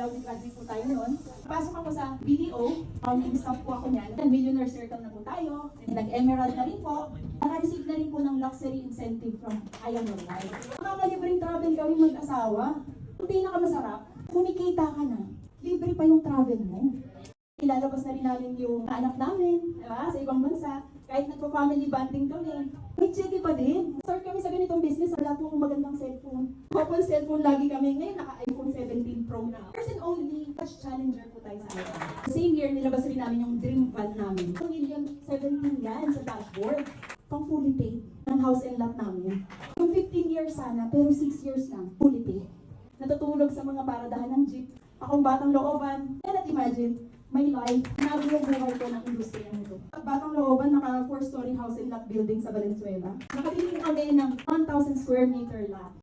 cum graduate po tayo noon. Pasok ako sa BDO, founding staff po ako niyan. Then millionaire circle na po tayo. Nag-emerald na rin po. Naka-receive na rin po ng luxury incentive from Iron Life. Makakalibreng travel kami mag-asawa. Ang pinakamasarap, kumikita ka na. Libre pa yung travel mo. Ilalabas na rin namin yung anak namin, diba? Sa ibang bansa. Kahit nagpa-family bonding kami, may cheque pa din. Start kami sa ganitong business, wala po akong magandang cellphone. Couple cellphone lagi kami. Ngayon, naka-iPhone 17 Pro na. First and only, touch challenger po tayo sa atin. Same year, nilabas rin namin yung dream van namin. 1,017,000 yan sa dashboard. Pang fully paid ng house and lot namin. Yung 15 years sana, pero 6 years lang, fully paid. Natutulog sa mga paradahan ng jeep. Akong batang looban, cannot imagine, my life, nabuong buhay ko ng industriya nito. Batang looban, naka 4-story house and lot building sa Valenzuela. Nakabili kami ng 1,000 square meter lot.